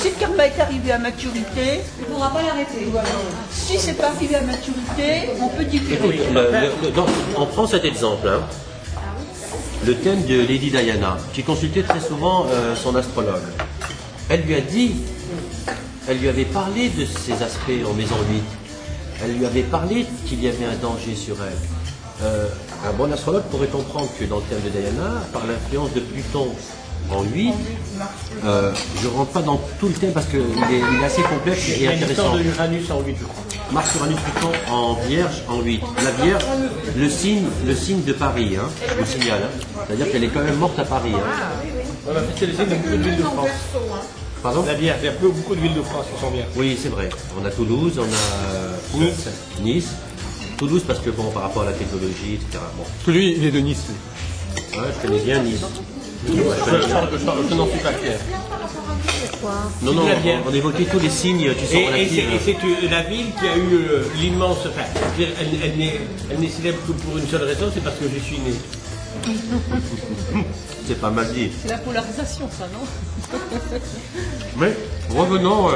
si le karma est arrivé à maturité, On ne pourra pas l'arrêter. si c'est pas arrivé à maturité, on peut différer. On prend cet exemple, hein. Le thème de Lady Diana, qui consultait très souvent son astrologue. Elle lui a dit, elle lui avait parlé de ces aspects en maison 8. Elle lui avait parlé qu'il y avait un danger sur elle. Un bon astrologue pourrait comprendre que dans le thème de Diana, par l'influence de Pluton en 8, je ne rentre pas dans tout le thème parce qu'il est assez complexe et intéressant. Il y a une histoire de Uranus en 8, je crois. Mars, Uranus, Pluton en Vierge en 8. La Vierge, le signe de Paris, hein, je vous le signale. Hein. C'est-à-dire qu'elle est quand même morte à Paris. Hein. On a fait c'est le signe de beaucoup de villes de France. Pardon? La Vierge, il y a beaucoup de villes de France qui sont bien. Oui, c'est vrai. On a Toulouse, on a Nice. Toulouse parce que bon, par rapport à la technologie, etc. Bon. Parce que lui, il est de Nice. Ouais, je connais bien Nice. Je n'en suis pas fier. Non, on évoquait tous les signes qui sont Et relatifs. c'est la ville qui a eu l'immense... Enfin, elle n'est célèbre que pour une seule raison, c'est parce que je suis né. C'est pas mal dit. C'est la polarisation, ça, non? Mais revenons,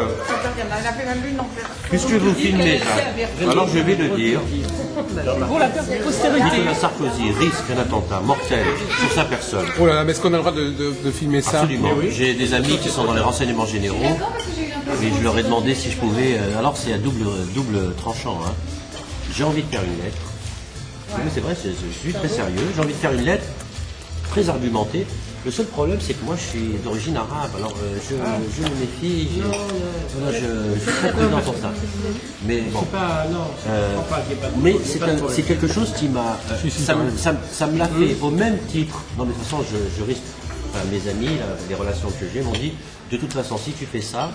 puisque vous filmez ça, alors je vais le dire. Pour la postérité. Nicolas Sarkozy risque un attentat mortel sur sa personne. Oh là là, mais est-ce qu'on a le droit de filmer ça? Absolument. J'ai des amis qui sont dans les renseignements généraux et je leur ai demandé si je pouvais. Alors c'est à double tranchant. Hein. J'ai envie de faire une lettre. Oui, c'est vrai, je suis très sérieux. J'ai envie de faire une lettre très argumentée. Le seul problème, c'est que moi, je suis d'origine arabe. Alors, je me méfie. Voilà, je suis très prudent pour ça. Mais bon. Mais c'est quelque chose qui m'a. Ça me l'a fait au même titre. Non, mais de toute façon, je risque. Enfin, mes amis, les relations que j'ai m'ont dit de toute façon, si tu fais ça,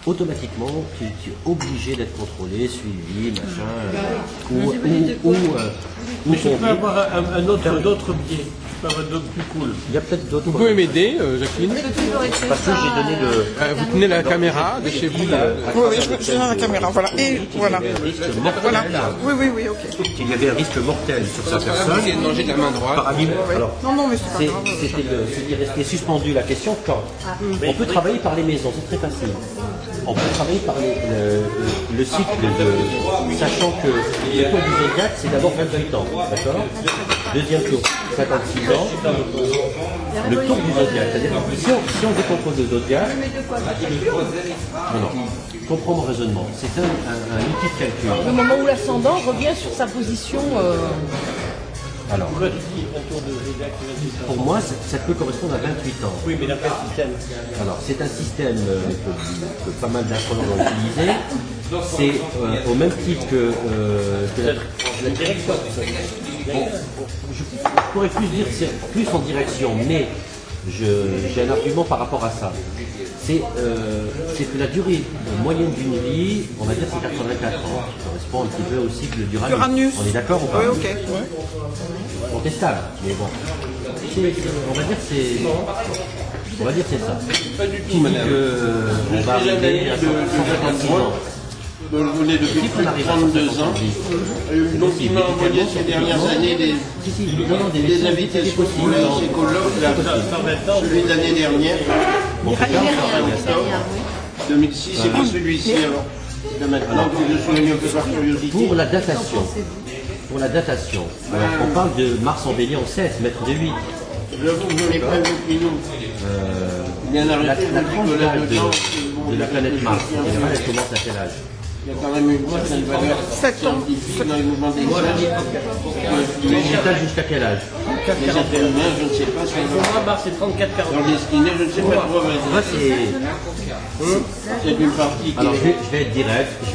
automatiquement, tu es obligé d'être contrôlé, suivi, machin, ou Je peux avoir un autre biais, je peux avoir d'autres plus cool. Il y a peut-être d'autres. Vous pouvez m'aider, Jacqueline? Parce que j'ai donné le. Vous tenez la caméra de chez vous là. Oui, je tiens la caméra, voilà. Et voilà. Risque mortel. Voilà. Oui, ok. Il y avait un risque mortel sur sa personne. Vous danger de la main droite. Par abîme. Alors, Non, mais c'est pas grave. c'était resté suspendu la question quand on peut travailler par les maisons, c'est très facile. On peut travailler par le cycle de. Sachant que le tour du zodiaque, c'est d'abord 28 ans, d'accord? Deuxième tour, 56 ans. Le tour du zodiaque, c'est-à-dire que si on décompose le zodiaque. Non, comprends mon raisonnement. C'est un outil de calcul. Le moment où l'ascendant revient sur sa position. Alors, Pourquoi tu dis un tour de zodiaque, pour moi, ça peut correspondre à 28 ans. Oui, mais d'après le système. Alors, c'est un système que pas mal d'astrologues ont utilisé. C'est au même titre que la direction. Bon, je pourrais plus dire que c'est plus en direction, mais j'ai un argument par rapport à ça. C'est que la durée moyenne d'une vie, on va dire, c'est 84 ans. Ça correspond un petit peu au cycle d'Uranus. Uranus. On est d'accord ou pas? Oui, ok. Contestable, mais bon. On va dire c'est ça. Pas du Qui tout, dit madame. qu'on va arriver à 156 ans. Je le connais depuis plus de 32 ans. Donc il m'a envoyé ces dernières années des invitations pour les écologues, celui de l'année dernière, Bon, c'est ça, en octobre 2006, et pas celui-ci alors. De maintenant, que je souligne un peu par curiosité. Pour la datation, on parle de Mars en bélier en 7, mètre de 8. J'avoue que je n'ai pas vu Pinot. Bien La arrêté, je me tranche dis que d'âge là-dedans, de la planète Mars, en général, elle commence à quel âge? il y a quand même une valeur 7 ans. scientifique dans les mouvements des Végétal jusqu'à quel âge? Les êtres humains, je ne sais pas si Pour moi, Mars, c'est 34-40. dans destinée, je ne sais pas trop. Moi, c'est. C'est une partie qui Alors, je vais être direct, je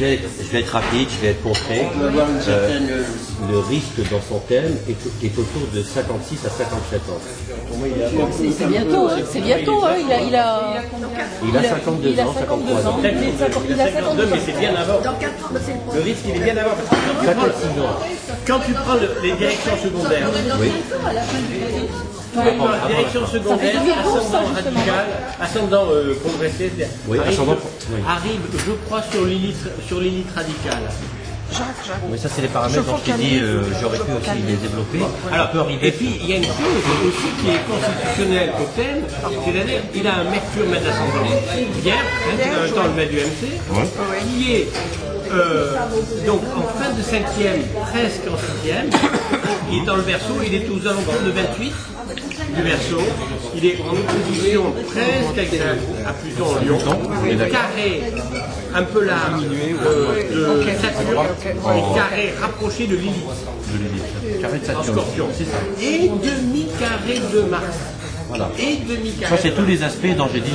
vais être rapide, je vais être concret. peut avoir une certaine. Le risque dans son thème est autour de 56 à 57 ans. Pour moi, C'est bientôt, hein, c'est bientôt. Hein, il a 52 ans, 53 ans. Il a 52, mais c'est bien avant. Le risque, il est bien avant. Parce que 56 ans. quand tu prends les directions secondaires, Oui. direction secondaire, ascendant radical, ascendant progressé, Oui, arrive, ascendant, oui. arrive, je crois, sur l'élite radicale. Jacques. Mais ça, c'est les paramètres dont je t'ai dit, j'aurais pu aussi les développer. Alors, On peut arriver. et puis, il y a une chose aussi qui est constitutionnelle au thème, c'est-à-dire il a un Mercure maître ascendant vierge, qui est en même temps le maître du MC, qui est donc en fin de 5e, presque en 6e, il est dans le Verseau, il est aux alentours de 28 du Verseau, il est en opposition presque avec à Pluton en Lion, il est carré un peu large de Saturne, et carré rapproché de Lilith. De l'élite. Carré de Saturne. Scorpion. C'est ça. Et demi-carré de Mars. Voilà. Et demi-carré. Ça, c'est tous les aspects dont j'ai dit.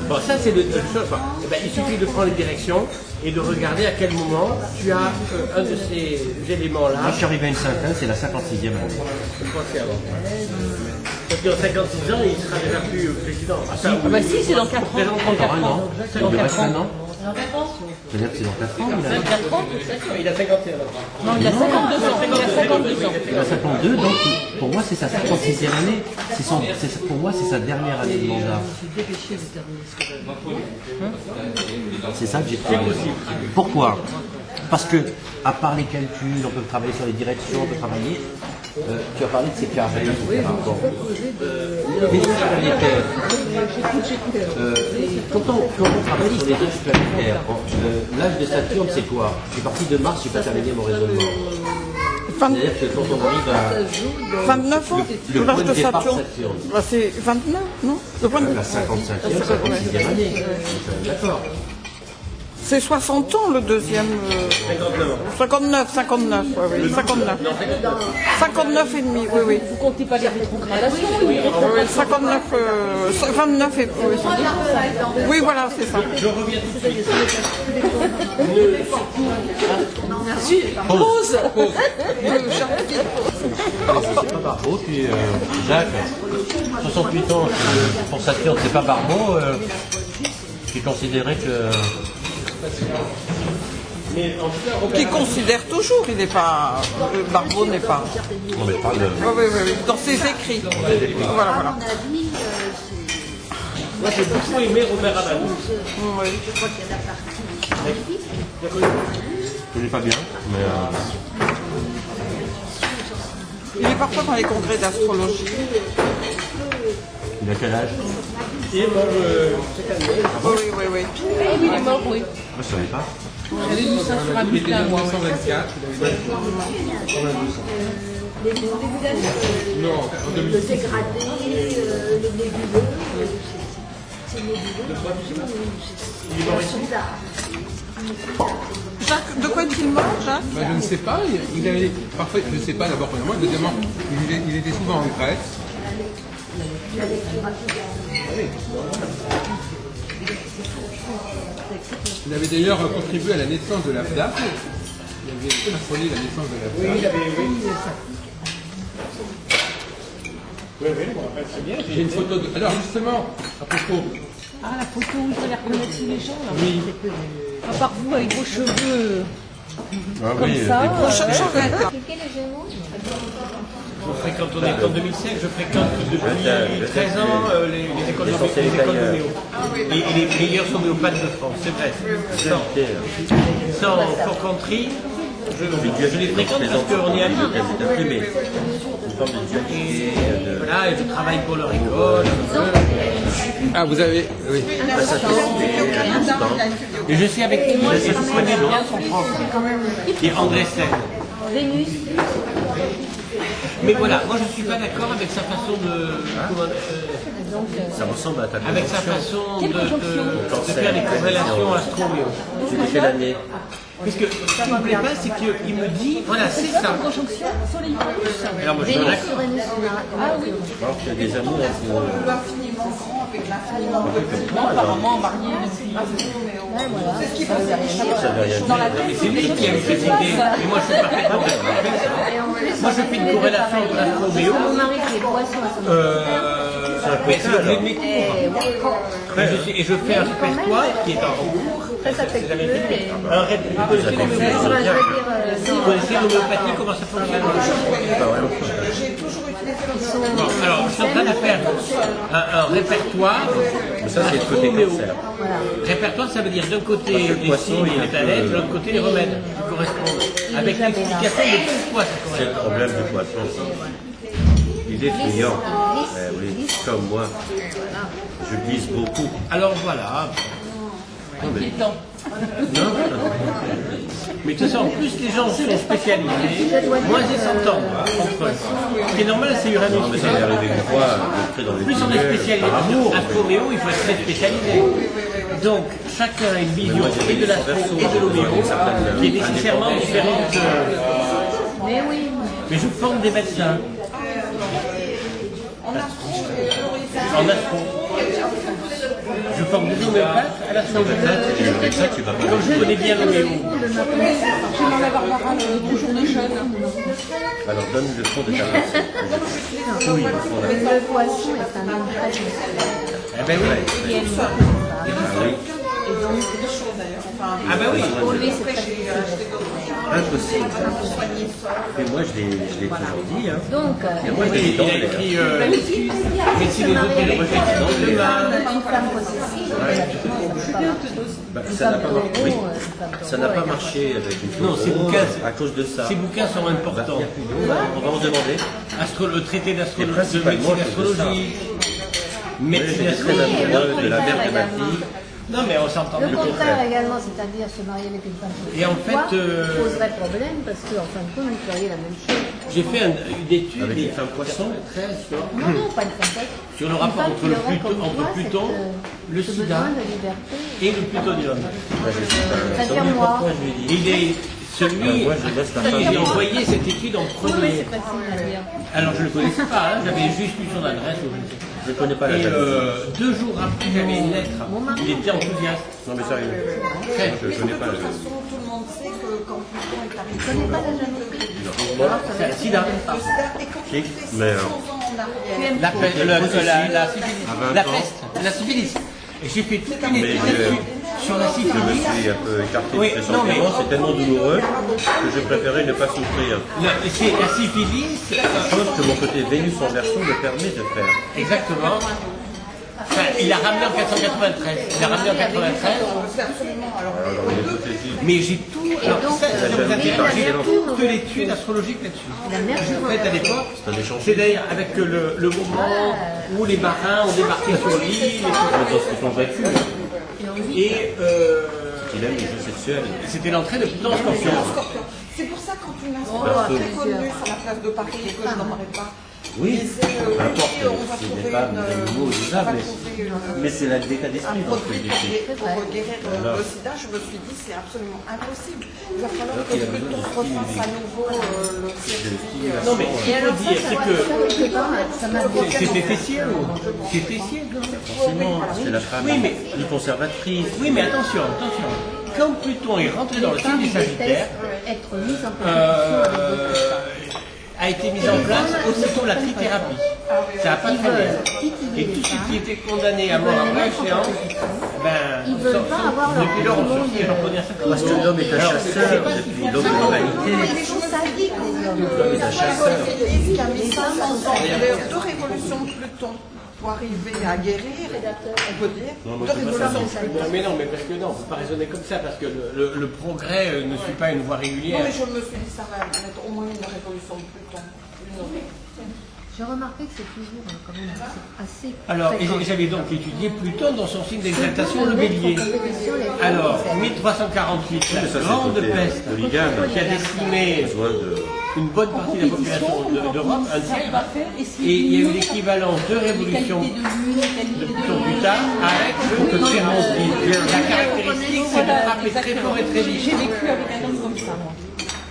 Bon, ça, c'est le seul. Eh ben, il suffit de prendre les directions et de regarder à quel moment tu as un de ces éléments-là. Moi, je suis arrivé à une cinquantaine, c'est la 56e année. Je crois que c'est avant. Parce qu'en 56 ans, il sera déjà plus président. Ah, ça, Ah bah si, c'est dans 4 ans. Encore un an. Il lui reste un an. Dans 4 ans. C'est-à-dire que c'est dans 4 ans. Il a 4 ans, il a 51 ans. Non, il a 52 ans. Il a 52 ans. Il a 52, donc pour moi, c'est sa 56e année. Pour moi, c'est sa dernière année de mandat. C'est ça que j'ai fait. Pourquoi? Parce que, à part les calculs, on peut travailler sur les directions, on peut travailler. Tu as parlé de ces carrés, etc. Bon. Les âges planétaires. Quand on travaille sur les âges planétaires, l'âge de Saturne, c'est quoi? Je suis parti de Mars, je n'ai pas terminé mon raisonnement. C'est-à-dire que quand on arrive à 29 ans, le l'âge point de de départ Saturne. Saturne, Bah, c'est 29, non? Le point de... la 55e, 56e année. D'accord. C'est 60 ans le deuxième. 59, oui. 59 et demi, oui. Vous comptez pas les rétrogradations, oui. 59, 29 et oui. Oui, voilà, c'est ça. Je reviens tout de suite. Pause. C'est pas Barbeau, puis Jacques, 68 ans, pour Saturne, c'est pas Barbeau, qui considérait que. Mais en tout cas, Robert, Qui considère toujours, il n'est pas. Barbeau n'est pas. Non, mais je parle de. Oui. Dans ses écrits. Voilà. moi j'ai beaucoup aimé Robert Amadou. Oui. Je l'ai pas bien, mais. Il est parfois dans les congrès d'astrologie. Il a quel âge? Il est mort cette année. Oui. Il est mort, oui. Moi, je savais pas. J'avais vu ça sur un Il était bulletin, en moi. 1924. Non, en 2006. le dégradé, le nébuleux, c'est nébuleux. C'est bizarre. Jacques, de quoi est-il mort, Jacques? Bah, je ne sais pas. Il avait, parfois, je ne sais pas d'abord premièrement. Deuxièmement, il était souvent en Grèce. Il avait d'ailleurs contribué à la naissance de la FDAP. Il avait patronné la naissance de la FDAP. J'ai une photo de... Alors justement, à propos... Ah, la photo où il fallait reconnaître tous les gens, là. Oui. À part vous, avec vos cheveux. Ah Comme ça. Quel est le Gémeaux? Je fréquente, on est en 2005, je fréquente depuis 13 ans les écoles de néo. Et les meilleurs sont homéopathes de France, c'est vrai. Sans forfanterie, je les fréquente parce qu'on est amis. Et voilà, et je travaille pour leur école. Ah, vous avez... Oui. Et je suis avec lui, je connais bien son prof, qui est André Sen. Vénus. Mais voilà, moi je ne suis pas d'accord avec sa façon de... Ça ressemble à ta avec sa façon de faire les corrélations astro-méo. C'était quelle année? Parce que ce qui ne me plaît pas, c'est qu'il me dit, voilà, c'est ça. Conjonction Soleil-Uranus. Alors moi je suis d'accord. Uranus. Ah oui. Alors qu'il y a des amours. L'infiniment grand avec l'infiniment petit. Apparemment marié C'est ce qui passe derrière. Ça veut rien dire. Mais c'est lui qui a eu cette idée. Et moi je suis parfaitement d'accord avec ça. Moi je fais une corrélation entre l'astro-méo. Mon mari qui est poisson à son Mais c'est l'objet de mes cours. Et je fais un supertoire qui est en cours. C'est la vérité. Un rêve. Vous connaissez l'homéopathie, comment ça fonctionne? J'ai toujours utilisé Bon, alors, je suis en train de faire un répertoire. Ça, c'est le côté astro-homéo. cancer. Répertoire, ça veut dire d'un côté les signes et les planètes, de l'autre côté les remèdes qui correspondent. Avec l'explication de pourquoi ça C'est le correspond. problème du poisson. Il est fuyant. Oui, comme moi. Je glisse beaucoup. Alors voilà. Mais de toute façon, en plus les gens sont spécialisés, moins ils s'entendent entre eux. Ce qui est normal, c'est Uranus. Non, mais ça m'est arrivé une fois, d'entrer dans les Plus on est spécialisé, astro-homéo, il faut être très spécialisé. Donc, chacun a une vision et de l'astro et de l'homéo qui est nécessairement différente. Mais oui. Mais je forme des médecins. En astro. Je forme des homéopathes à l'astro. ça, tu vas pas. Comme je connais bien l'homéo. Chez la Barbara, le bonjour de jeune. Alors donne le fond de ta pensée. Oui, le fond de Le poisson est un homme très sensible. Eh ben oui. Qui aime beaucoup Ah oui, et donc, Ah ben oui. pour lui, c'est très difficile. impossible. Mais moi, je l'ai toujours dit. Hein. Donc, Et moi, je l'ai Il dans a les écrit médecine ésotérique, médecine de l'âme. une femme possessive, ça ne peut pas marcher. Ça n'a pas marché. Oui. Une femme Ça n'a pas marché avec une Non, ces photo, bouquins, à cause de ça. Ces bouquins sont importants. On va en demander. Le traité d'astrologie, de principalement, médecine c'est de ça. astrologie, Oui, médecine j'étais très astrologie. amoureux de la mère de ma fille. Non, mais on s'entend Le mieux. contraire également, c'est-à-dire se marier avec une femme possessive, Et en fait, poserait problème parce qu'en fin de compte, vous feriez la même chose. J'ai fait une étude Avec une femme poisson. Non, non, pas une femme possessive. Sur le rapport entre le Pluton, le ce sida besoin de liberté. et le plutonium. C'est-à-dire moi. Pourquoi je lui dis Il est celui moi, je laisse la qui femme. a envoyé cette étude en Oui, mais premier. c'est facile à dire. Alors je ne le connaissais pas, hein, j'avais juste eu son adresse. Ou je ne sais pas. Je ne connais pas la Et jalousie. 2 jours après, j'avais une lettre. Il était enthousiaste. Non, mais sérieux. Très. Moi, je ne connais pas la jalousie. Tout le monde sait que quand Pluton est Vous ne arrivé, connaissez pas la jalousie C'est le sida. le sida, et quand Qui Mais alors, 100 ans en arrière, La peste, la syphilis. À 20 La ans. peste, la syphilis. Et j'ai fait toute une Mais étude je- là-dessus, sur la je me syphilis. suis un peu écarté Oui, du non, mais- pressentiment. C'est tellement douloureux que je préférais ne pas souffrir. C'est la syphilis, Chose que mon côté Vénus en version me permet de faire. exactement. Enfin, il a ramené en 493. Il a ramené en 93. Alors, dans l'hypothétique, Mais j'ai tout. Alors, ça vous intéresse, j'ai tout. toute l'étude astrologique là-dessus. La mère En fait, à l'époque, c'est un échange. c'est d'ailleurs avec le moment où les marins ont débarqué sur l'île. Dans ce qu'ils sont vécus, Et qu'il aime les jeux sexuels. c'était l'entrée de Pluton en Scorpion. c'est pour ça quand une astrologue très connue sur la place de Paris, et que je n'aimerais pas, Oui, disait, peu importe oui, on va si trouver les femmes, les animaux, tout on ça, va mais trouver une- mais c'est l'état d'esprit un dans ce que produit je dis. pour guérir le sida, je me suis dit c'est absolument impossible. Il va falloir que Pluton refasse à nouveau le circuit. Non, mais ce qu'il faut dire, c'est que ça m'a c'était Tessier. C'est Tessier, non Forcément, c'est la femme Oui, mais- plus conservatrice. Oui, mais attention, attention. Quand Pluton est rentré dans le signe des Sagittaires, être mise en compétition a été mise en place aussitôt la trithérapie. Ça n'a pas très bien. Et tout ce qui était condamné à mort après échéance, Ils veulent pas avoir leur depuis lors, on petit se fait leur première Parce que l'homme est un chasseur depuis l'aube de l'humanité. Ils sont sadiques, les hommes. L'homme est un chasseur. Il y a 1500 ans de révolution de Pluton pour arriver à guérir, on peut dire, de révolution de Pluton. Non, mais non, mais parce que non, on ne peut pas raisonner comme ça, parce que le progrès ne suit pas une voie régulière. Non mais je me suis dit ça va être au moins une révolution de Pluton. Une autre. J'ai remarqué que c'est toujours quand même assez Alors, et fréquent. j'avais donc étudié Pluton dans son signe d'exaltation, le bélier. Alors, 1348, Mais la ça, c'est grande côté peste polygame. qui a décimé Besoin de... une bonne partie de la population d'Europe, un tiers, et il y a eu l'équivalent de révolution de Pluton plus tard avec le Clermont-Ville. La caractéristique, c'est de frapper très fort et très vite. J'ai vécu avec un homme comme ça, moi.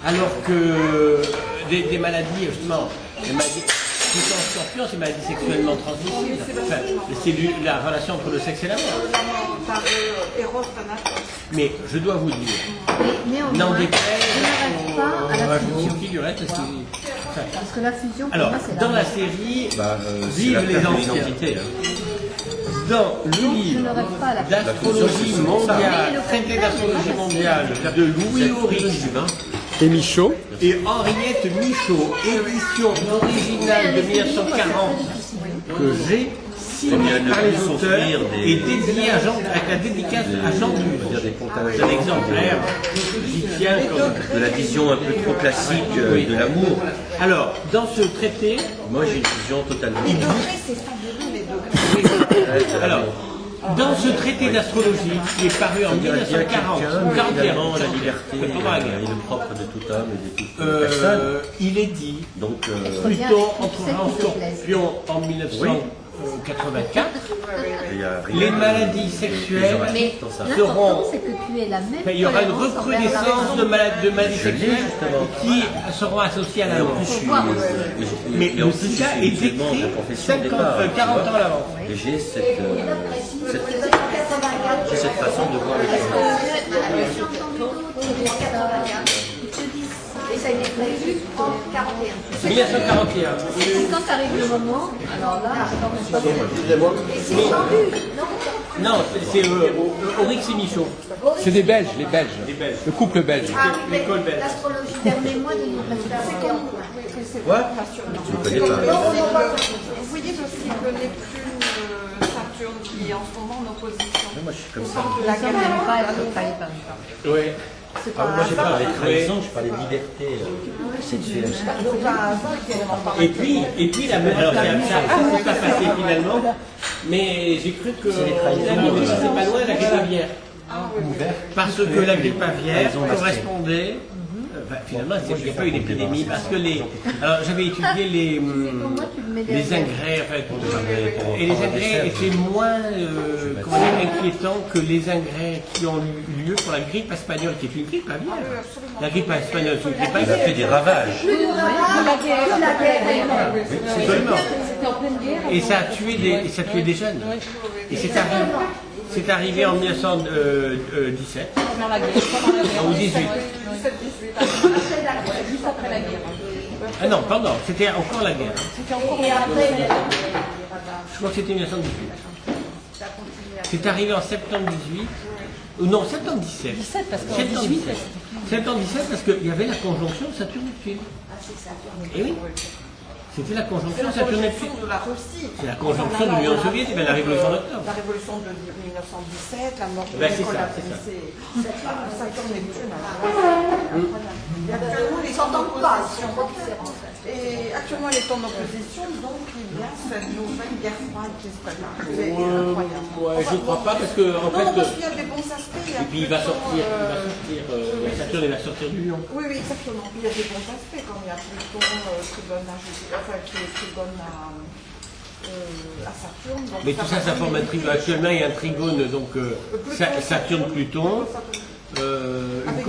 Alors que des maladies, justement, des maladies Pluton en Scorpion, c'est des maladies sexuellement transmissibles. Enfin, c'est la relation entre le sexe et la mort. Par Eros Thanatos. Mais je dois vous dire, Néanmoins, n'en je déplaise n'arrête pas à on la rajoute fusion. une figurette, parce que- enfin, Parce que la fusion, pour alors, moi, c'est dans la mort. série, c'est Vive la les perte de anciens. l'identité. Dans le Je livre ne rêve pas à la d'astrologie mondiale, traité d'astrologie mondiale de Louis Aurich, Et Michaud. Et Henriette Michaud, édition originale de 1940 que j'ai signée par les auteurs et dédiée à Jean, avec la dédicace à Jean Duc. C'est un exemplaire, j'y tiens comme De la vision un peu trop classique de l'amour. Alors, dans ce traité, Moi, j'ai une vision totalement. Les degrés, c'est fabuleux, les degrés. alors, dans ce traité d'astrologie qui est paru en 1940, ou 41, Finalement, la liberté c'est pas mal. est le propre de tout homme et de toute personne. il est dit, Donc, Pluton entrera en Scorpion en 1984, il y a rien. les maladies sexuelles Mais seront... l'important, c'est que tu aies la même Il y aura une tolérance envers recrudescence de maladies Je l'ai, sexuelles justement. qui seront associées à Et en l'amour. plus, je suis. Mais et en le plus, je sida suis est musulman décrit de confession 40 au départ, tu 40 vois. ans à l'avance. Et j'ai cette façon de voir les choses. Et ça a été prévu en 41. 1941. Et quand arrive le moment, alors là, et c'est tendu, non? Non, c'est Aurix et Michaud. C'est des Belges, les Belges. Le couple belge. L'école belge. L'astrologie, permets-moi de nous rester en Quoi Tu ne connais pas. Vous voyez le cycle Neptune-Saturne qui est en ce moment en opposition. Moi, je suis comme On ça. parle de la guerre. Oui. C'est Ah, pas moi, j'ai un hasard. parlé de trahison, je parlais de liberté sexuelle. C'est pas un hasard qu'elle en parle. Et puis alors ça s'est pas passé finalement, mais j'ai cru que finalement, c'est pas loin la grippe aviaire. Parce que la grippe aviaire correspondait. Finalement, il n'y a pas eu d'épidémie parce que alors j'avais étudié les ingrais, en fait, et les ingrais étaient moins comment dire, inquiétants que les ingrais qui ont eu lieu pour la grippe espagnole, qui est une grippe aviaire. La grippe espagnole, c'est une grippe Il a fait aviaire. des ravages. Absolument. Et ça a tué des jeunes. Et c'est arrivé en 1917 Pendant la guerre. Pendant la guerre. ou 18. Juste après la guerre. Ah non, pendant, c'était encore la guerre. C'était encore Je crois que c'était 1918. C'est arrivé en septembre 18. Ou non, septembre 17. 17 parce qu'en Septembre 18, 17. Septembre 17 parce qu'il y avait la conjonction Saturne-Neptune. Et oui. C'était la conjonction Saturne-Neptune. De la Russie. C'est la conjonction de l'Union soviétique, la révolution d'octobre. La révolution de 1917, la mort de Ben, c'est Nicolas ça, c'est ça. Saturne Neptune. Et actuellement, il est en opposition. Et actuellement, il est en opposition, donc il y a cette nouvelle guerre froide qui se prépare. C'est incroyable. Ouais, je ne crois pas parce que en Non, non, parce fait. qu'il y a des bons aspects. Et puis il va sortir, Saturne il va sortir du lion. Oui, oui, exactement. Puis il y a des bons aspects, comme il y a Pluton qui donne à Jupiter, enfin qui donne à Saturne. Donc Mais tout ça, ça forme un trigone. Actuellement, il y a un trigone, donc Saturne-Pluton, une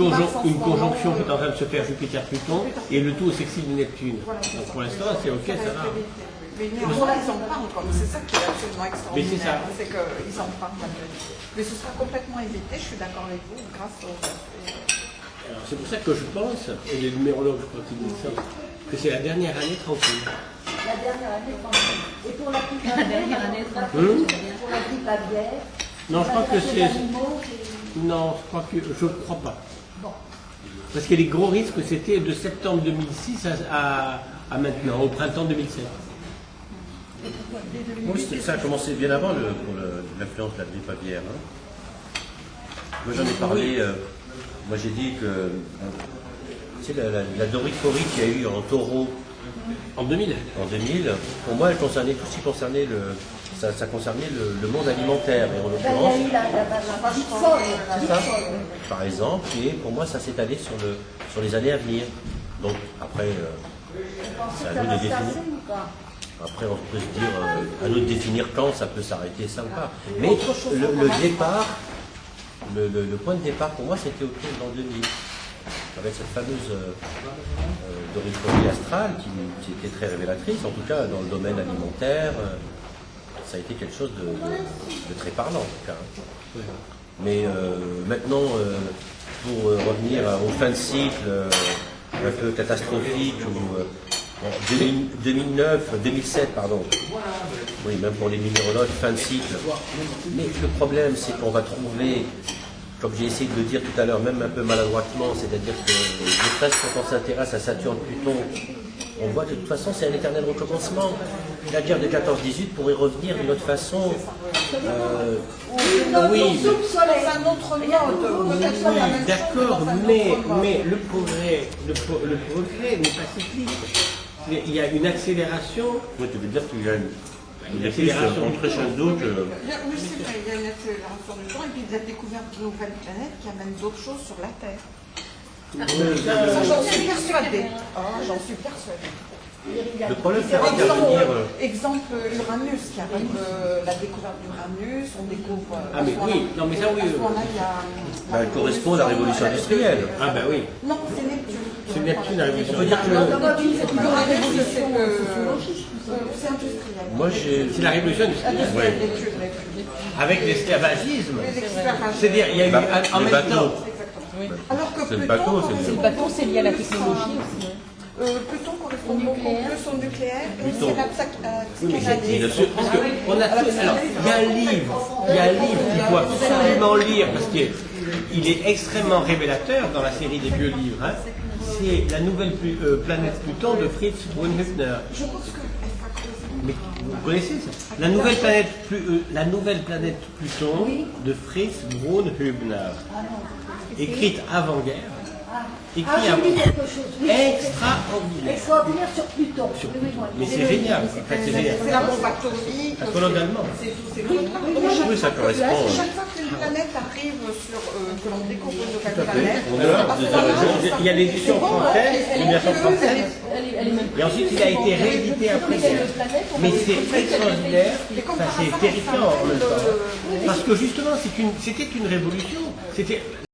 conjonction qui est en train de se faire Jupiter-Pluton, et le tout au sextile de Neptune. Donc pour l'instant, c'est ok, ça va. Mais néanmoins, ils en parlent comme c'est ça qui est absolument Mais c'est extraordinaire. ça. C'est qu'ils en parlent malgré tout. Mais ce sera complètement évité, je suis d'accord avec vous, grâce au. Alors, c'est pour ça que je pense, et les numérologues, je crois qu'ils disent ça, que c'est la dernière année tranquille. La dernière année, tranquille. Et pour la grippe aviaire, pour la grippe aviaire, Non, je crois que les c'est. animaux, Non, je crois pas. Parce que les gros risques, c'était de septembre 2006 à maintenant, au printemps 2007. Oui, ça a commencé bien avant pour l'influence de la grippe aviaire. Hein. Moi j'en ai parlé, moi j'ai dit que tu sais, la doricorie qu'il y a eu en taureau En 2000. en 2000, pour moi elle concernait tout ce qui concernait ça concernait le monde alimentaire, et en il y a l'occurrence, eu la petite folle. c'est ça, par exemple, et pour moi ça s'est allé sur les années à venir. Donc après, c'est à Ça nous va de se définir. tasser ou pas? Après, on peut se dire, à nous de définir quand ça peut s'arrêter, ça ou pas. Mais le départ, le point de départ pour moi, c'était autour de l'an 2000. Avec cette fameuse doricorie astrale qui était très révélatrice, en tout cas dans le domaine alimentaire, ça a été quelque chose de très parlant, en tout cas. Hein. Mais maintenant, pour revenir aux fins de cycle un peu catastrophiques, ou 2007, pardon. Oui, même pour les numérologues, fin de cycle. Mais le problème, c'est qu'on va trouver comme j'ai essayé de le dire tout à l'heure, même un peu maladroitement, c'est-à-dire que ne serait-ce quand on s'intéresse à Saturne-Pluton, on voit que de toute façon c'est un éternel recommencement. La guerre de 14-18 pourrait revenir d'une autre façon. Oui, C'est un autre mode. Peut-être pas la même chose, d'accord, dans un mais autre mode. le progrès n'est pas cyclique. Il y a une accélération. Oui, tu veux dire qu'il y a une accélération en crescendo que... Oui, c'est vrai, il y a une accélération du temps et puis il a découvert de nouvelles planètes qui amènent d'autres choses sur la Terre. Ça, j'en suis persuadée. J'en suis persuadée. Le problème, c'est d'intervenir... Exemple, Uranus, qui arrive, la découverte d'Uranus, on découvre... Ah mais oui, non mais ça oui. À ce moment-là, il y a... Elle correspond à la révolution industrielle. Ah ben oui. Non, c'est Neptune. C'est Neptune la révolution. On peut dire que... C'est industriel. Moi, j'ai... C'est la révolution industrielle. Ouais. Avec l'esclavagisme. Les experts C'est-à-dire, il y a eu en les même bateaux. temps. Alors que C'est le Pluton, bateau, c'est Le bateau, c'est lié à la technologie aussi. Pluton correspond beaucoup plus au nucléaire et aussi à la psychanalyse. Bien sûr, Parce qu'on a tout. Alors, il y a un livre qu'il faut absolument lire parce qu'il est extrêmement révélateur dans la série des vieux livres. Hein. C'est La nouvelle planète Pluton de Fritz Brunhübner. Je pense que Mais vous connaissez ça la nouvelle planète Pluton de Fritz Brunhübner. Écrite avant-guerre. Écrit avant. Extraordinaire. Extraordinaire sur Pluton. Mais c'est génial. En fait, c'est génial. c'est la bombe atomique, La colonne allemande. c'est tous ces trucs. Oui, ça correspond. Chaque fois qu'une planète arrive sur, que l'on découvre une nouvelle planète, Il y a l'édition française, l'édition française, Elle est même et ensuite il a été réédité après. Mais c'est extraordinaire, ça c'est terrifiant en même temps. Parce que justement, c'était une révolution. C'était